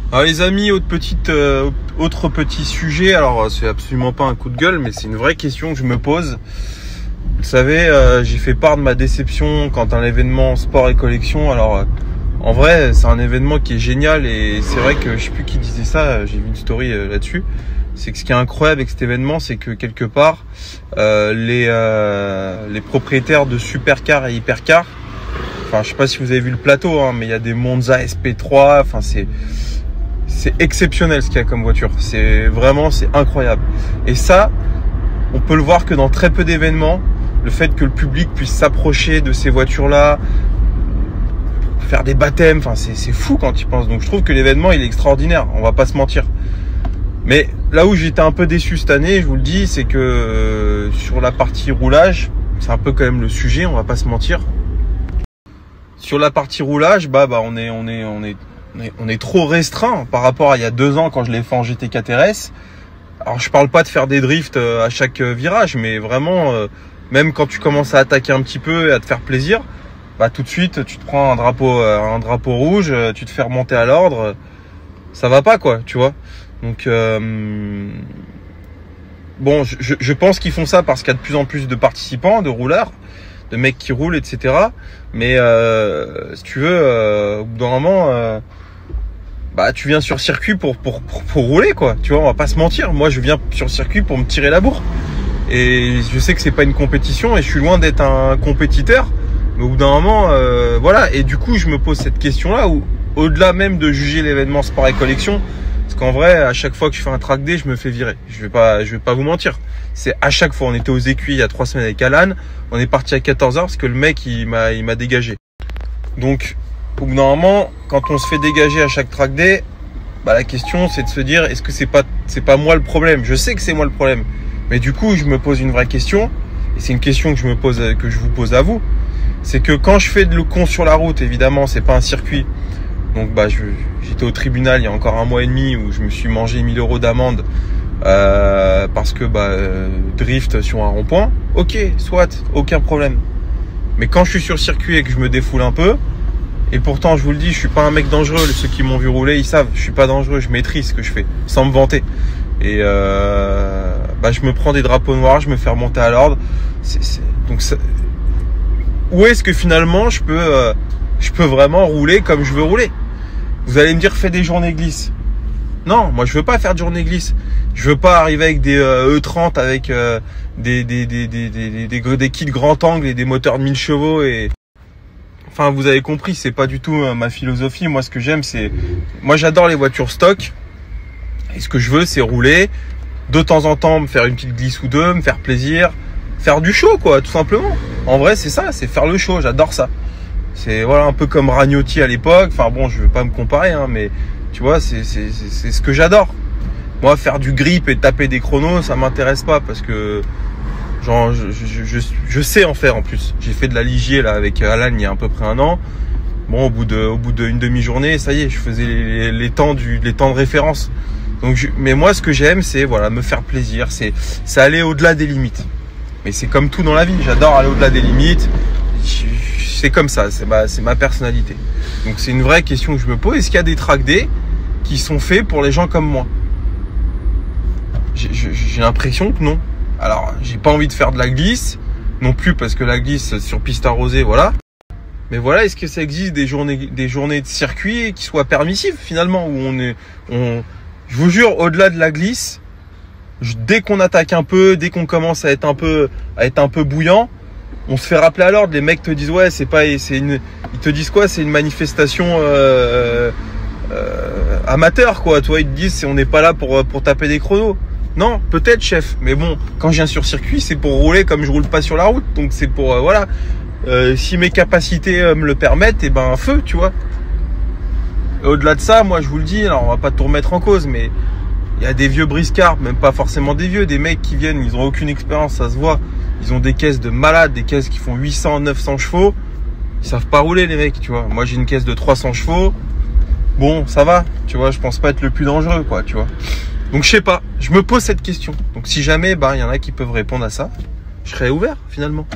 Alors les amis, autre petit sujet, alors c'est absolument pas un coup de gueule, mais c'est une vraie question que je me pose. Vous savez, j'ai fait part de ma déception quant à l'événement sport et collection. Alors en vrai, c'est un événement qui est génial et c'est vrai que je sais plus qui disait ça, j'ai vu une story là-dessus. C'est que ce qui est incroyable avec cet événement, c'est que quelque part, les propriétaires de supercars et hypercars, enfin je sais pas si vous avez vu le plateau, hein, mais il y a des Monza SP3, enfin c'est exceptionnel ce qu'il y a comme voiture. C'est incroyable. Et ça, on peut le voir que dans très peu d'événements, le fait que le public puisse s'approcher de ces voitures-là, faire des baptêmes, enfin c'est fou quand tu penses. Donc je trouve que l'événement il est extraordinaire, on va pas se mentir. Mais là où j'étais un peu déçu cette année, je vous le dis, c'est que sur la partie roulage, c'est un peu quand même le sujet, on va pas se mentir. Sur la partie roulage, on est trop restreint par rapport à il y a 2 ans quand je l'ai fait en GT4 RS. Alors je parle pas de faire des drifts à chaque virage, mais vraiment, même quand tu commences à attaquer un petit peu et à te faire plaisir, bah tout de suite tu te prends un drapeau rouge, tu te fais remonter à l'ordre, ça va pas quoi, tu vois. Donc bon, je pense qu'ils font ça parce qu'il y a de plus en plus de participants, de rouleurs, de mecs qui roulent, etc. Mais si tu veux, au bout d'un moment, bah tu viens sur circuit pour rouler quoi. Tu vois, on va pas se mentir. Moi, je viens sur circuit pour me tirer la bourre. Et je sais que c'est pas une compétition et je suis loin d'être un compétiteur. Mais au bout d'un moment, voilà. Et du coup, je me pose cette question-là où, au-delà même de juger l'événement sport et collection, parce qu'en vrai, à chaque fois que je fais un track day, je me fais virer. Je vais pas vous mentir. C'est à chaque fois. On était aux Écuys il y a 3 semaines avec Alan. On est parti à 14h parce que le mec, il m'a dégagé. Donc, au bout d'un moment, quand on se fait dégager à chaque track day, bah, la question, c'est de se dire, est-ce que c'est pas moi le problème? Je sais que c'est moi le problème. Mais du coup, je me pose une vraie question. Et c'est une question que je vous pose à vous. C'est que quand je fais le con sur la route, évidemment, c'est pas un circuit. Donc bah j'étais au tribunal il y a encore 1 mois et demi où je me suis mangé 1000 € d'amende parce que drift sur un rond-point. Ok, soit, aucun problème. Mais quand je suis sur le circuit et que je me défoule un peu, et pourtant je vous le dis, je suis pas un mec dangereux. Ceux qui m'ont vu rouler, ils savent, je suis pas dangereux, je maîtrise ce que je fais, sans me vanter. Et je me prends des drapeaux noirs, je me fais remonter à l'ordre. Donc où est-ce que finalement je peux vraiment rouler comme je veux rouler? Vous allez me dire, fais des journées glisse. Non, moi je veux pas faire de journée glisse. Je veux pas arriver avec des E30 avec des kits grand angle et des moteurs de 1000 chevaux et enfin vous avez compris, c'est pas du tout ma philosophie. Moi ce que j'aime moi j'adore les voitures stock et ce que je veux c'est rouler de temps en temps, me faire une petite glisse ou deux, me faire plaisir, faire du show quoi, tout simplement. En vrai c'est ça, c'est faire le show, j'adore ça. C'est voilà un peu comme Ragnotti à l'époque. Enfin bon, je veux pas me comparer, hein, mais tu vois, c'est ce que j'adore. Moi, faire du grip et taper des chronos, ça m'intéresse pas parce que genre je sais en faire en plus. J'ai fait de la ligier là avec Alan il y a à peu près 1 an. Bon, au bout d'une demi-journée, ça y est, je faisais les temps de référence. Donc, mais moi, ce que j'aime, c'est voilà me faire plaisir, c'est aller au-delà des limites. Mais c'est comme tout dans la vie, j'adore aller au-delà des limites. C'est comme ça, c'est ma personnalité. Donc c'est une vraie question que je me pose. Est-ce qu'il y a des track day qui sont faits pour les gens comme moi? J'ai l'impression que non. Alors j'ai pas envie de faire de la glisse non plus parce que la glisse sur piste arrosée, voilà. Mais voilà, est-ce que ça existe des journées de circuit qui soient permissives finalement où je vous jure, au-delà de la glisse, dès qu'on attaque un peu, dès qu'on commence à être un peu bouillant, on se fait rappeler à l'ordre. Les mecs te disent ouais, ils te disent quoi? C'est une manifestation amateur quoi. Toi, ils te disent on n'est pas là pour taper des chronos. Non, peut-être chef, mais bon, quand je viens sur circuit, c'est pour rouler comme je roule pas sur la route. Donc c'est pour voilà. Si mes capacités me le permettent, et ben feu, tu vois. Au-delà de ça, moi je vous le dis, alors on va pas tout remettre en cause, mais il y a des vieux briscards, même pas forcément des vieux, des mecs qui viennent, ils ont aucune expérience, ça se voit. Ils ont des caisses de malades, des caisses qui font 800, 900 chevaux. Ils savent pas rouler les mecs, tu vois. Moi j'ai une caisse de 300 chevaux. Bon, ça va, tu vois, je pense pas être le plus dangereux, quoi, tu vois. Donc je sais pas, je me pose cette question. Donc si jamais, il y en a qui peuvent répondre à ça, je serais ouvert finalement.